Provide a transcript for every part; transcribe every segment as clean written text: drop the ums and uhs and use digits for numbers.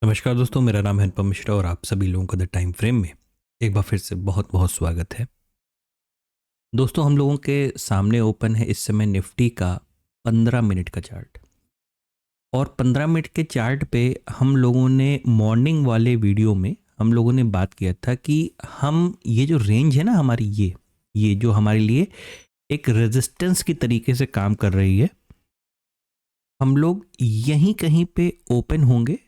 नमस्कार दोस्तों, मेरा नाम है अनुपम मिश्रा और आप सभी लोगों का द टाइम फ्रेम में एक बार फिर से बहुत बहुत स्वागत है। दोस्तों, हम लोगों के सामने ओपन है इस समय निफ्टी का 15 मिनट का चार्ट। और 15 मिनट के चार्ट पे हम लोगों ने मॉर्निंग वाले वीडियो में हम लोगों ने बात किया था कि हम ये जो रेंज है ना हमारी, ये जो हमारे लिए एक रेजिस्टेंस की तरीके से काम कर रही है, हम लोग यहीं कहीं पे ओपन होंगे।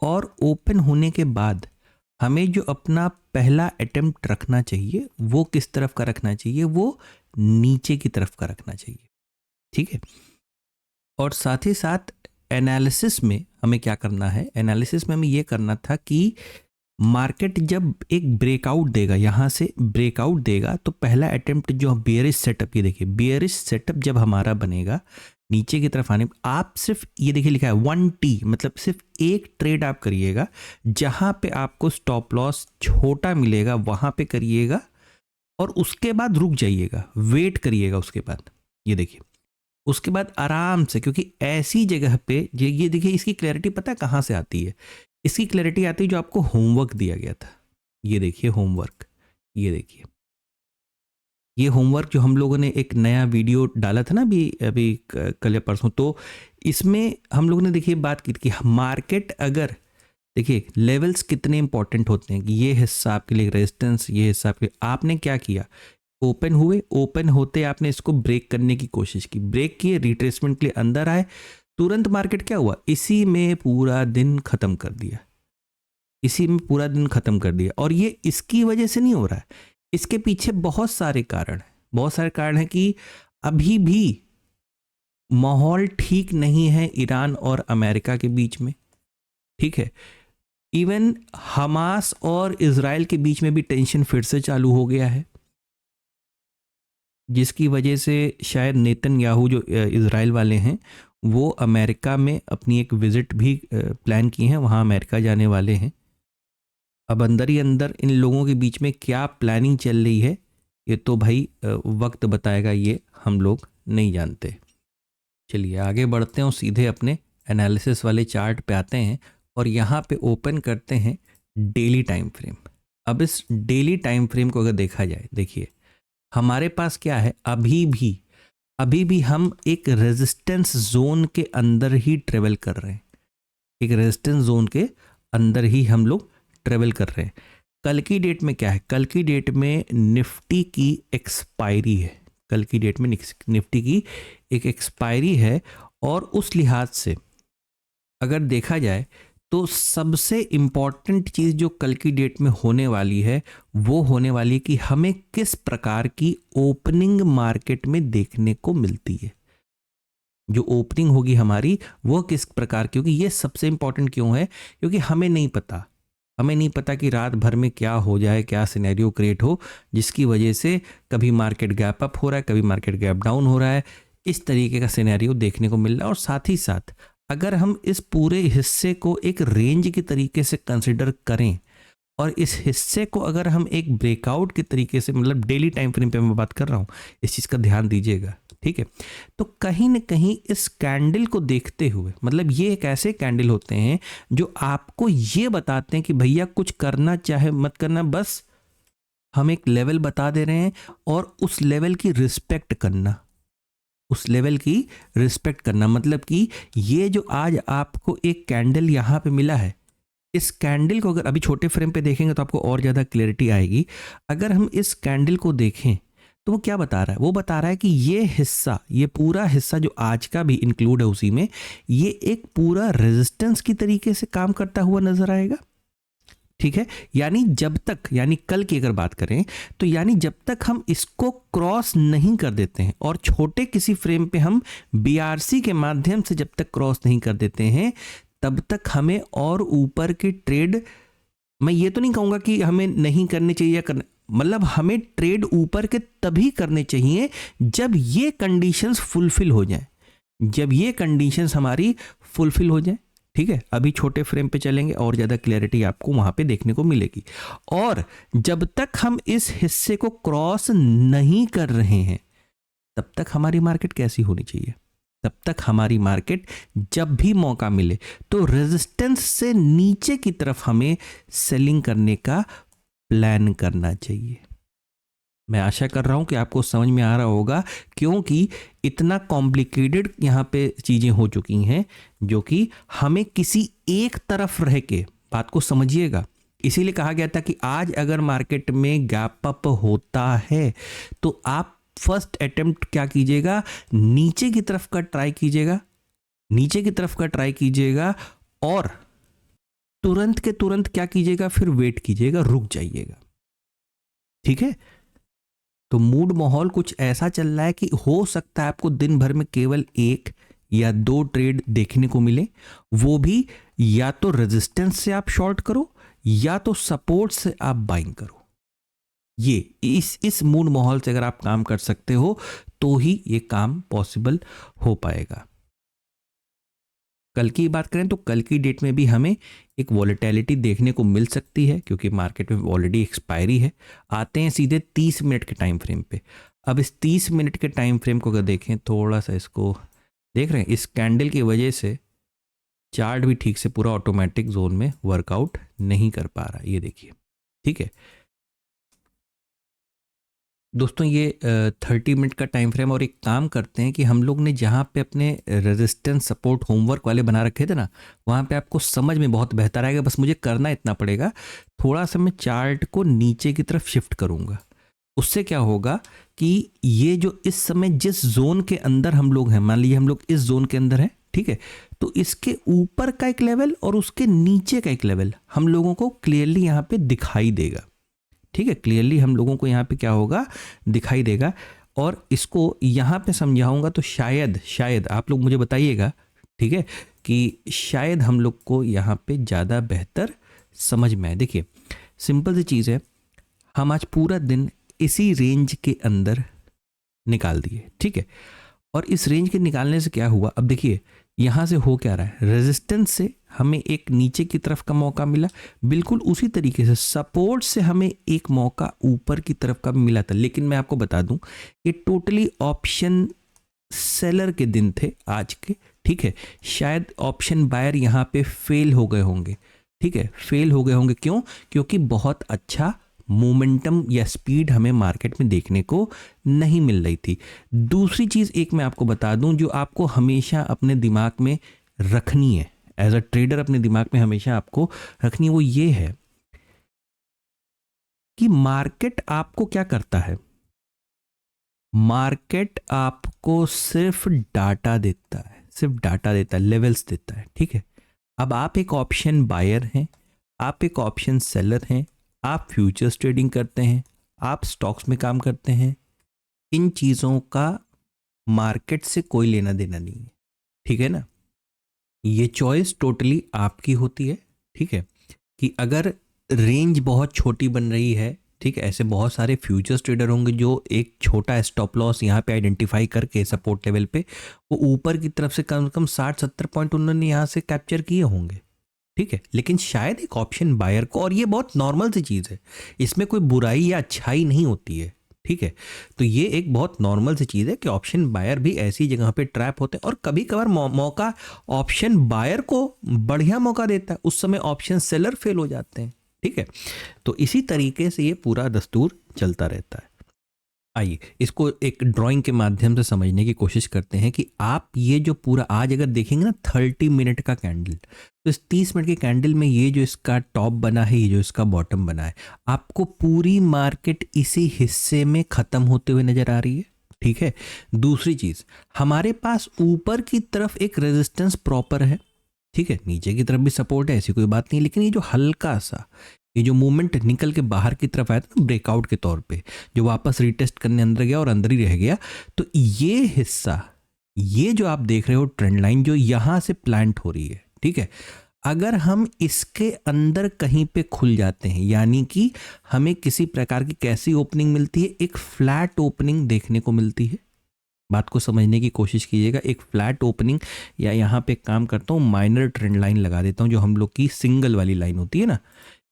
और ओपन होने के बाद हमें जो अपना पहला अटेम्प्ट रखना चाहिए वो किस तरफ का रखना चाहिए, वो नीचे की तरफ का रखना चाहिए। ठीक है। और साथ ही साथ एनालिसिस में हमें क्या करना है, एनालिसिस में हमें ये करना था कि मार्केट जब एक ब्रेकआउट देगा, यहाँ से ब्रेकआउट देगा, तो पहला अटेम्प्ट जो बियरिश सेटअप, ये देखिए बियरिश सेटअप जब हमारा बनेगा नीचे की तरफ आने, आप सिर्फ ये देखिए लिखा है 1T, मतलब सिर्फ एक ट्रेड आप करिएगा। जहाँ पे आपको स्टॉप लॉस छोटा मिलेगा वहाँ पे करिएगा और उसके बाद रुक जाइएगा, वेट करिएगा उसके बाद। ये देखिए उसके बाद आराम से, क्योंकि ऐसी जगह पे ये देखिए इसकी क्लैरिटी पता है कहाँ से आती है। इसकी क्लैरिटी आती है जो आपको होमवर्क दिया गया था। ये देखिए होमवर्क, ये देखिए ये होमवर्क जो हम लोगों ने एक नया वीडियो डाला था ना अभी अभी कल या परसों, तो इसमें हम लोगों ने देखिए बात की थी कि मार्केट अगर, देखिए लेवल्स कितने इंपॉर्टेंट होते हैं कि ये हिस्सा आपके लिए रेजिस्टेंस, ये हिस्सा आपके, आपने क्या किया, ओपन हुए, ओपन होते आपने इसको ब्रेक करने की कोशिश की, ब्रेक किए, रिट्रेसमेंट के लिए अंदर आए, तुरंत मार्केट क्या हुआ, इसी में पूरा दिन खत्म कर दिया, इसी में पूरा दिन खत्म कर दिया। और ये इसकी वजह से नहीं हो रहा है, इसके पीछे बहुत सारे कारण हैं, बहुत सारे कारण हैं कि अभी भी माहौल ठीक नहीं है ईरान और अमेरिका के बीच में। ठीक है। इवन हमास और इजराइल के बीच में भी टेंशन फिर से चालू हो गया है, जिसकी वजह से शायद नेतन्याहू जो इजराइल वाले हैं वो अमेरिका में अपनी एक विजिट भी प्लान की हैं, वहाँ अमेरिका जाने वाले हैं। अब अंदर ही अंदर इन लोगों के बीच में क्या प्लानिंग चल रही है ये तो भाई वक्त बताएगा, ये हम लोग नहीं जानते। चलिए आगे बढ़ते हैं और सीधे अपने एनालिसिस वाले चार्ट पे आते हैं और यहाँ पे ओपन करते हैं डेली टाइम फ्रेम। अब इस डेली टाइम फ्रेम को अगर देखा जाए, देखिए हमारे पास क्या है, अभी भी हम एक रेजिस्टेंस जोन के अंदर ही ट्रेवल कर रहे हैं, एक रेजिस्टेंस जोन के अंदर ही हम लोग ट्रेवल कर रहे हैं। कल की डेट में क्या है, कल की डेट में निफ्टी की एक्सपायरी है, कल की डेट में निफ्टी की एक एक्सपायरी है। और उस लिहाज से अगर देखा जाए तो सबसे इम्पॉर्टेंट चीज़ जो कल की डेट में होने वाली है वो होने वाली है कि हमें किस प्रकार की ओपनिंग मार्केट में देखने को मिलती है, जो ओपनिंग होगी हमारी वो किस प्रकार, क्योंकि ये सबसे इम्पॉर्टेंट क्यों है, क्योंकि हमें नहीं पता कि रात भर में क्या हो जाए, क्या सिनेरियो क्रिएट हो जिसकी वजह से कभी मार्केट गैप अप हो रहा है, कभी मार्केट गैप डाउन हो रहा है, इस तरीके का सिनेरियो देखने को मिल रहा है। और साथ ही साथ अगर हम इस पूरे हिस्से को एक रेंज के तरीके से कंसिडर करें और इस हिस्से को अगर हम एक ब्रेकआउट के तरीके से, मतलब डेली टाइम फ्रेम पे मैं बात कर रहा हूँ, इस चीज़ का ध्यान दीजिएगा। ठीक है। तो कहीं ना कहीं इस कैंडल को देखते हुए, मतलब ये एक ऐसे कैंडल होते हैं जो आपको ये बताते हैं कि भैया कुछ करना चाहे मत करना, बस हम एक लेवल बता दे रहे हैं और उस लेवल की रिस्पेक्ट करना, उस लेवल की रिस्पेक्ट करना। मतलब कि ये जो आज आपको एक कैंडल यहाँ पे मिला है, इस कैंडल को अगर अभी छोटे फ्रेम पे देखेंगे तो आपको और ज़्यादा क्लैरिटी आएगी। अगर हम इस कैंडल को देखें तो वो क्या बता रहा है, वो बता रहा है कि ये हिस्सा, ये पूरा हिस्सा जो आज का भी इंक्लूड है उसी में, ये एक पूरा रेजिस्टेंस की तरीके से काम करता हुआ नजर आएगा। ठीक है। यानी जब तक, यानी कल की अगर बात करें तो यानी जब तक हम इसको क्रॉस नहीं कर देते हैं और छोटे किसी फ्रेम पे हम बीआरसी के माध्यम से जब तक क्रॉस नहीं कर देते हैं तब तक हमें और ऊपर के ट्रेड, मैं ये तो नहीं कहूँगा कि हमें नहीं करने चाहिए या करने, मतलब हमें ट्रेड ऊपर के तभी करने चाहिए जब ये कंडीशंस फुलफिल हो जाएं, जब ये कंडीशंस हमारी फुलफिल हो जाएं। ठीक है। अभी छोटे फ्रेम पे चलेंगे और ज़्यादा क्लैरिटी आपको वहाँ पे देखने को मिलेगी। और जब तक हम इस हिस्से को क्रॉस नहीं कर रहे हैं तब तक हमारी मार्केट कैसी होनी चाहिए, तब तक हमारी मार्केट जब भी मौका मिले तो रेजिस्टेंस से नीचे की तरफ हमें सेलिंग करने का प्लान करना चाहिए। मैं आशा कर रहा हूं कि आपको समझ में आ रहा होगा, क्योंकि इतना कॉम्प्लिकेटेड यहाँ पे चीज़ें हो चुकी हैं जो कि हमें किसी एक तरफ रह के, बात को समझिएगा, इसीलिए कहा गया था कि आज अगर मार्केट में गैप अप होता है तो आप फर्स्ट अटेम्प्ट क्या कीजिएगा, नीचे की तरफ का ट्राई कीजिएगा, नीचे की तरफ का ट्राई कीजिएगा और तुरंत के तुरंत क्या कीजिएगा, फिर वेट कीजिएगा, रुक जाइएगा। ठीक है, तो मूड माहौल कुछ ऐसा चल रहा है कि हो सकता है आपको दिन भर में केवल 1 या 2 ट्रेड देखने को मिले, वो भी या तो रेजिस्टेंस से आप शॉर्ट करो या तो सपोर्ट से आप बाइंग करो। ये इस मूड माहौल से अगर आप काम कर सकते हो तो ही ये काम पॉसिबल हो पाएगा। कल की बात करें तो कल की डेट में भी हमें एक वॉलेटिलिटी देखने को मिल सकती है, क्योंकि मार्केट में ऑलरेडी एक्सपायरी है। आते हैं सीधे 30 मिनट के टाइम फ्रेम पे। अब इस 30 मिनट के टाइम फ्रेम को अगर देखें, थोड़ा सा इसको देख रहे हैं, इस कैंडल की वजह से चार्ट भी ठीक से पूरा ऑटोमेटिक जोन में वर्कआउट नहीं कर पा रहा, ये देखिए। ठीक है दोस्तों, ये 30 मिनट का टाइम फ्रेम। और एक काम करते हैं कि हम लोग ने जहाँ पे अपने रेजिस्टेंस सपोर्ट होमवर्क वाले बना रखे थे ना, वहाँ पे आपको समझ में बहुत बेहतर आएगा। बस मुझे करना इतना पड़ेगा, थोड़ा सा मैं चार्ट को नीचे की तरफ शिफ्ट करूँगा। उससे क्या होगा कि ये जो इस समय जिस जोन के अंदर हम लोग हैं, मान लीजिए हम लोग इस जोन के अंदर हैं, ठीक है, तो इसके ऊपर का एक लेवल और उसके नीचे का एक लेवल हम लोगों को क्लियरली यहाँ पे दिखाई देगा। ठीक है, क्लियरली हम लोगों को यहाँ पे क्या होगा, दिखाई देगा। और इसको यहाँ पे समझाऊंगा तो शायद आप लोग मुझे बताइएगा, ठीक है, कि शायद हम लोग को यहाँ पे ज़्यादा बेहतर समझ में आए। देखिए सिंपल सी चीज़ है, हम आज पूरा दिन इसी रेंज के अंदर निकाल दिए, ठीक है, और इस रेंज के निकालने से क्या हुआ, अब देखिए यहाँ से हो क्या रहा है, रेजिस्टेंस से हमें एक नीचे की तरफ का मौका मिला, बिल्कुल उसी तरीके से सपोर्ट से हमें एक मौका ऊपर की तरफ का भी मिला था। लेकिन मैं आपको बता दूं ये टोटली ऑप्शन सेलर के दिन थे आज के, ठीक है। शायद ऑप्शन बायर यहाँ पे फेल हो गए होंगे, ठीक है, फेल हो गए होंगे। क्यों? क्योंकि बहुत अच्छा मोमेंटम या स्पीड हमें मार्केट में देखने को नहीं मिल रही थी। दूसरी चीज़ एक मैं आपको बता दूं जो आपको हमेशा अपने दिमाग में रखनी है, एज अ ट्रेडर अपने दिमाग में हमेशा आपको रखनी है, वो ये है कि मार्केट आपको क्या करता है, मार्केट आपको सिर्फ डाटा देता है, सिर्फ डाटा देता है, लेवल्स देता है, ठीक है। अब आप एक ऑप्शन बायर हैं, आप एक ऑप्शन सेलर हैं, आप फ्यूचर्स ट्रेडिंग करते हैं, आप स्टॉक्स में काम करते हैं, इन चीज़ों का मार्केट से कोई लेना देना नहीं है, ठीक है ना। ये चॉइस टोटली आपकी होती है, ठीक है, कि अगर रेंज बहुत छोटी बन रही है, ठीक है, ऐसे बहुत सारे फ्यूचर्स ट्रेडर होंगे जो एक छोटा स्टॉप लॉस यहाँ पे आइडेंटिफाई करके सपोर्ट लेवल पे वो ऊपर की तरफ से कम 60-70 पॉइंट उन्होंने यहाँ से कैप्चर किए होंगे, ठीक है। लेकिन शायद एक ऑप्शन बायर को, और ये बहुत नॉर्मल सी चीज़ है, इसमें कोई बुराई या अच्छाई नहीं होती है, ठीक है। तो ये एक बहुत नॉर्मल सी चीज़ है कि ऑप्शन बायर भी ऐसी जगह पे ट्रैप होते हैं, और कभी कभार मौका ऑप्शन बायर को बढ़िया मौका देता है, उस समय ऑप्शन सेलर फेल हो जाते हैं, ठीक है। तो इसी तरीके से ये पूरा दस्तूर चलता रहता है। आइए इसको एक ड्राइंग के माध्यम से समझने की कोशिश करते हैं कि आप ये जो पूरा आज अगर देखेंगे ना 30 मिनट का कैंडल, तो इस 30 मिनट के कैंडल में ये जो इसका टॉप बना है, ये जो इसका बॉटम बना है, आपको पूरी मार्केट इसी हिस्से में ख़त्म होते हुए नज़र आ रही है, ठीक है। दूसरी चीज़, हमारे पास ऊपर की तरफ एक रेजिस्टेंस प्रॉपर है, ठीक है, नीचे की तरफ भी सपोर्ट है, ऐसी कोई बात नहीं। लेकिन ये जो हल्का सा ये जो मूवमेंट निकल के बाहर की तरफ आया था ना ब्रेकआउट के तौर पे, जो वापस रीटेस्ट करने अंदर गया और अंदर ही रह गया, तो ये हिस्सा, ये जो आप देख रहे हो ट्रेंड लाइन जो यहाँ से प्लांट हो रही है, ठीक है, अगर हम इसके अंदर कहीं पे खुल जाते हैं, यानी कि हमें किसी प्रकार की कैसी ओपनिंग मिलती है, एक फ्लैट ओपनिंग देखने को मिलती है। बात को समझने की कोशिश कीजिएगा, एक फ्लैट ओपनिंग, या यहाँ पे काम करता हूँ माइनर ट्रेंड लाइन लगा देता हूँ, जो हम लोग की सिंगल वाली लाइन होती है ना,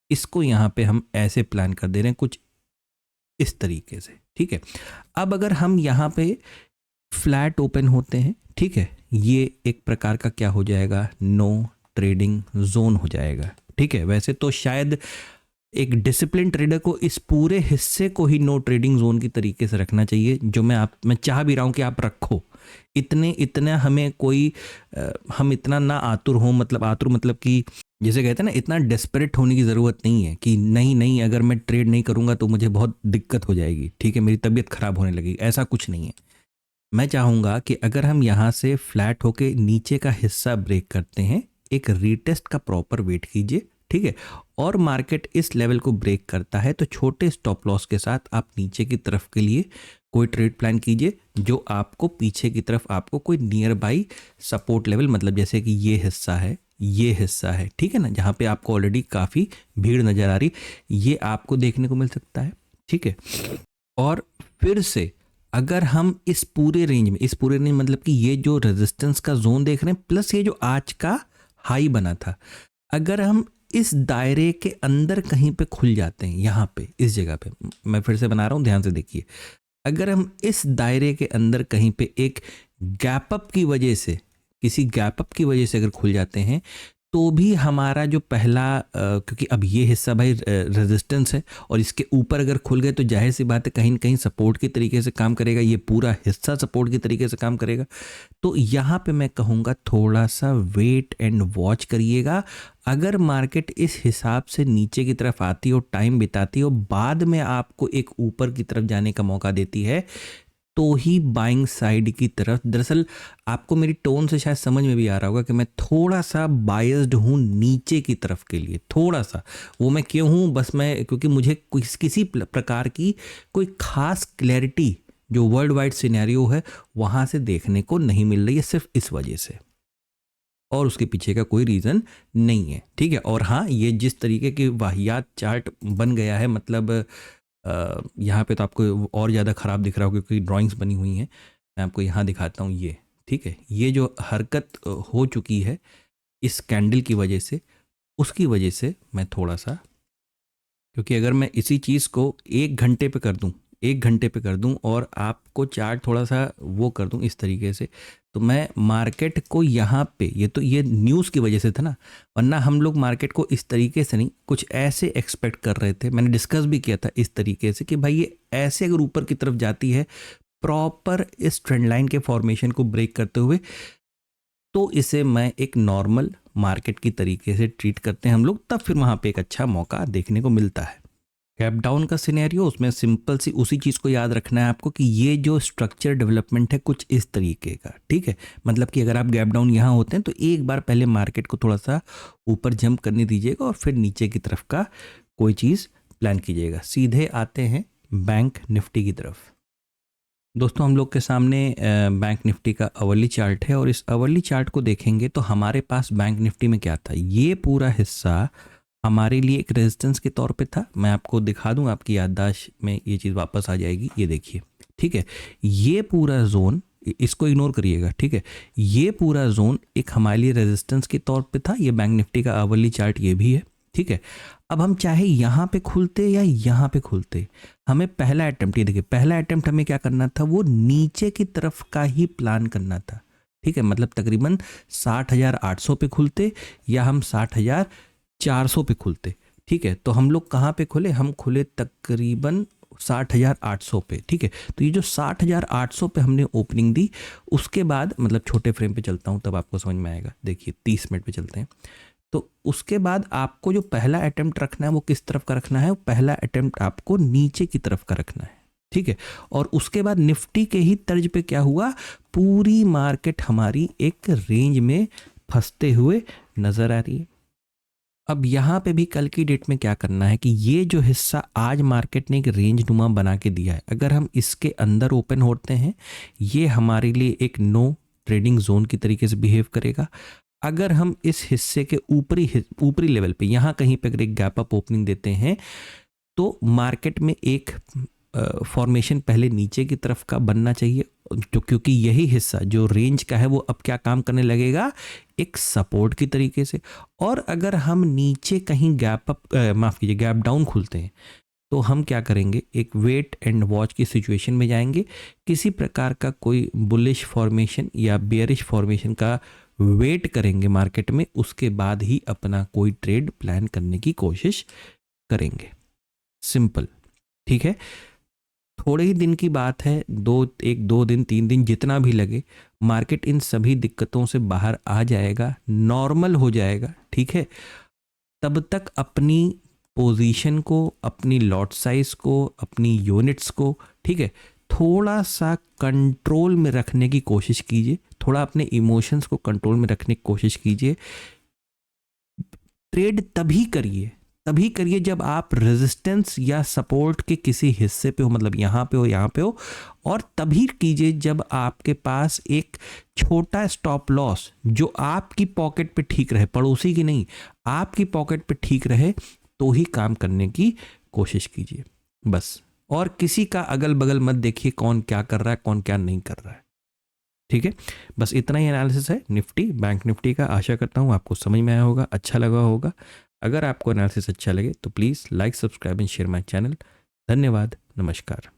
इसको यहाँ पे हम ऐसे प्लान कर दे रहे हैं कुछ इस तरीके से, ठीक है। अब अगर हम यहाँ पे फ्लैट ओपन होते हैं, ठीक है, ये एक प्रकार का क्या हो जाएगा, नो ट्रेडिंग जोन हो जाएगा। ठीक है, वैसे तो शायद एक डिसिप्लिन ट्रेडर को इस पूरे हिस्से को ही नो ट्रेडिंग जोन की तरीके से रखना चाहिए, जो मैं चाह भी रहा हूं कि आप रखो। इतना हमें कोई हम इतना ना आतुर हो, मतलब आतुर मतलब कि जैसे कहते हैं ना, इतना डेस्परेट होने की ज़रूरत नहीं है कि नहीं अगर मैं ट्रेड नहीं करूंगा तो मुझे बहुत दिक्कत हो जाएगी, ठीक है, मेरी तबीयत खराब होने लगेगी, ऐसा कुछ नहीं है। मैं चाहूँगा कि अगर हम यहाँ से फ्लैट होके नीचे का हिस्सा ब्रेक करते हैं, एक रीटेस्ट का प्रॉपर वेट कीजिए, ठीक है, और मार्केट इस लेवल को ब्रेक करता है तो छोटे स्टॉप लॉस के साथ आप नीचे की तरफ के लिए कोई ट्रेड प्लान कीजिए, जो आपको पीछे की तरफ आपको कोई नियर बाई सपोर्ट लेवल, मतलब जैसे कि ये हिस्सा है, ठीक है ना, जहाँ पे आपको ऑलरेडी काफ़ी भीड़ नज़र आ रही, ये आपको देखने को मिल सकता है, ठीक है। और फिर से अगर हम इस पूरे रेंज मतलब कि ये जो रेजिस्टेंस का जोन देख रहे हैं प्लस ये जो आज का हाई बना था, अगर हम इस दायरे के अंदर कहीं पे खुल जाते हैं, यहाँ पे इस जगह पे मैं फिर से बना रहा हूँ, ध्यान से देखिए, अगर हम इस दायरे के अंदर कहीं पे एक गैप अप की वजह से, किसी गैप अप की वजह से अगर खुल जाते हैं, तो भी हमारा जो पहला क्योंकि अब ये हिस्सा भाई रेजिस्टेंस है और इसके ऊपर अगर खुल गए तो जाहिर सी बात है कहीं ना कहीं सपोर्ट की तरीके से काम करेगा, ये पूरा हिस्सा सपोर्ट की तरीके से काम करेगा। तो यहाँ पे मैं कहूँगा थोड़ा सा वेट एंड वॉच करिएगा। अगर मार्केट इस हिसाब से नीचे की तरफ आती हो, टाइम बिताती हो, बाद में आपको एक ऊपर की तरफ जाने का मौका देती है, तो ही बाइंग साइड की तरफ, दरअसल आपको मेरी टोन से शायद समझ में भी आ रहा होगा कि मैं थोड़ा सा बायस्ड हूँ नीचे की तरफ के लिए, थोड़ा सा। वो मैं क्यों हूँ, बस मैं क्योंकि मुझे किसी प्रकार की कोई खास क्लैरिटी जो वर्ल्ड वाइड सिनेरियो है वहाँ से देखने को नहीं मिल रही है, सिर्फ इस वजह से, और उसके पीछे का कोई रीज़न नहीं है, ठीक है। और हाँ, ये जिस तरीके की वाहियात चार्ट बन गया है, मतलब यहाँ पे तो आपको और ज़्यादा ख़राब दिख रहा होगा क्योंकि ड्राइंग्स बनी हुई हैं, मैं आपको यहाँ दिखाता हूँ, ये ठीक है, ये जो हरकत हो चुकी है इस कैंडल की वजह से, उसकी वजह से मैं थोड़ा सा, क्योंकि अगर मैं इसी चीज़ को 1 घंटे पे कर दूं और आपको चार्ट थोड़ा सा वो कर दूं इस तरीके से, तो मैं मार्केट को यहाँ पे, ये न्यूज़ की वजह से था ना, वरना हम लोग मार्केट को इस तरीके से नहीं, कुछ ऐसे एक्सपेक्ट कर रहे थे, मैंने डिस्कस भी किया था इस तरीके से कि भाई ये ऐसे अगर ऊपर की तरफ जाती है प्रॉपर इस ट्रेंड लाइन के फॉर्मेशन को ब्रेक करते हुए, तो इसे मैं एक नॉर्मल मार्केट की तरीके से ट्रीट करते हैं हम लोग, तब फिर वहाँ पे एक अच्छा मौका देखने को मिलता है। गैप डाउन का सिनेरियो, उसमें सिंपल सी उसी चीज़ को याद रखना है आपको कि ये जो स्ट्रक्चर डेवलपमेंट है कुछ इस तरीके का, ठीक है, मतलब कि अगर आप गैप डाउन यहाँ होते हैं तो एक बार पहले मार्केट को थोड़ा सा ऊपर जंप करने दीजिएगा और फिर नीचे की तरफ का कोई चीज़ प्लान कीजिएगा। सीधे आते हैं बैंक निफ्टी की तरफ। दोस्तों, हम लोग के सामने बैंक निफ्टी का अवर्ली चार्ट है और इस अवर्ली चार्ट को देखेंगे तो हमारे पास बैंक निफ्टी में क्या था, ये पूरा हिस्सा हमारे लिए एक रेजिस्टेंस के तौर पे था। मैं आपको दिखा दूं, आपकी याददाश्त में ये चीज़ वापस आ जाएगी, ये देखिए, ठीक है, ये पूरा जोन, इसको इग्नोर करिएगा, ठीक है, ये पूरा जोन एक हमारे लिए रेजिस्टेंस के तौर पे था। ये बैंक निफ्टी का अवर्ली चार्ट ये भी है, ठीक है। अब हम चाहे यहाँ पे खुलते या यहाँ पे खुलते, हमें पहला अटेम्प्ट, ये देखिए, पहला अटेम्प्ट हमें क्या करना था, वो नीचे की तरफ का ही प्लान करना था, ठीक है, मतलब तकरीबन 60,800 पे खुलते या हम 60,400 पे खुलते, ठीक है। तो हम लोग कहाँ पे खुले, हम खुले तकरीबन 60,800 पे, ठीक है। तो ये जो 60,800 पे हमने ओपनिंग दी, उसके बाद, मतलब छोटे फ्रेम पे चलता हूँ तब आपको समझ में आएगा, देखिए 30 मिनट पे चलते हैं। तो उसके बाद आपको जो पहला अटेम्प्ट रखना है वो किस तरफ का रखना है, वो पहला अटेम्प्ट आपको नीचे की तरफ का रखना है, ठीक है। और उसके बाद निफ्टी के ही तर्ज पे क्या हुआ, पूरी मार्केट हमारी एक रेंज में फंसते हुए नजर आ रही है। अब यहाँ पे भी कल की डेट में क्या करना है कि ये जो हिस्सा आज मार्केट ने एक रेंज नुमा बना के दिया है, अगर हम इसके अंदर ओपन होते हैं, ये हमारे लिए एक नो ट्रेडिंग जोन की तरीके से बिहेव करेगा। अगर हम इस हिस्से के ऊपरी लेवल पे यहाँ कहीं पे अगर एक गैप अप ओपनिंग देते हैं, तो मार्केट में एक फॉर्मेशन पहले नीचे की तरफ का बनना चाहिए, जो क्योंकि यही हिस्सा जो रेंज का है वो अब क्या काम करने लगेगा, एक सपोर्ट की तरीके से। और अगर हम नीचे कहीं गैप डाउन खुलते हैं, तो हम क्या करेंगे, एक वेट एंड वॉच की सिचुएशन में जाएंगे। किसी प्रकार का कोई बुलिश फॉर्मेशन या बेयरिश फॉर्मेशन का वेट करेंगे मार्केट में, उसके बाद ही अपना कोई ट्रेड प्लान करने की कोशिश करेंगे। सिंपल, ठीक है। थोड़े ही दिन की बात है, 2 दिन 3 दिन जितना भी लगे, मार्केट इन सभी दिक्कतों से बाहर आ जाएगा, नॉर्मल हो जाएगा, ठीक है। तब तक अपनी पोजीशन को, अपनी लॉट साइज को, अपनी यूनिट्स को, ठीक है, थोड़ा सा कंट्रोल में रखने की कोशिश कीजिए। थोड़ा अपने इमोशंस को कंट्रोल में रखने की कोशिश कीजिए। ट्रेड तभी करिए जब आप रेजिस्टेंस या सपोर्ट के किसी हिस्से पे हो, मतलब यहाँ पे हो। और तभी कीजिए जब आपके पास एक छोटा स्टॉप लॉस जो आपकी पॉकेट पे ठीक रहे, पड़ोसी की नहीं, आपकी पॉकेट पे ठीक रहे, तो ही काम करने की कोशिश कीजिए बस। और किसी का अगल बगल मत देखिए कौन क्या कर रहा है, कौन क्या नहीं कर रहा है, ठीक है। बस इतना ही एनालिसिस है निफ्टी, बैंक निफ्टी का। आशा करता हूँ आपको समझ में आया होगा, अच्छा लगा होगा। अगर आपको एनालिसिस अच्छा लगे तो please like, subscribe and share my channel. धन्यवाद, नमस्कार।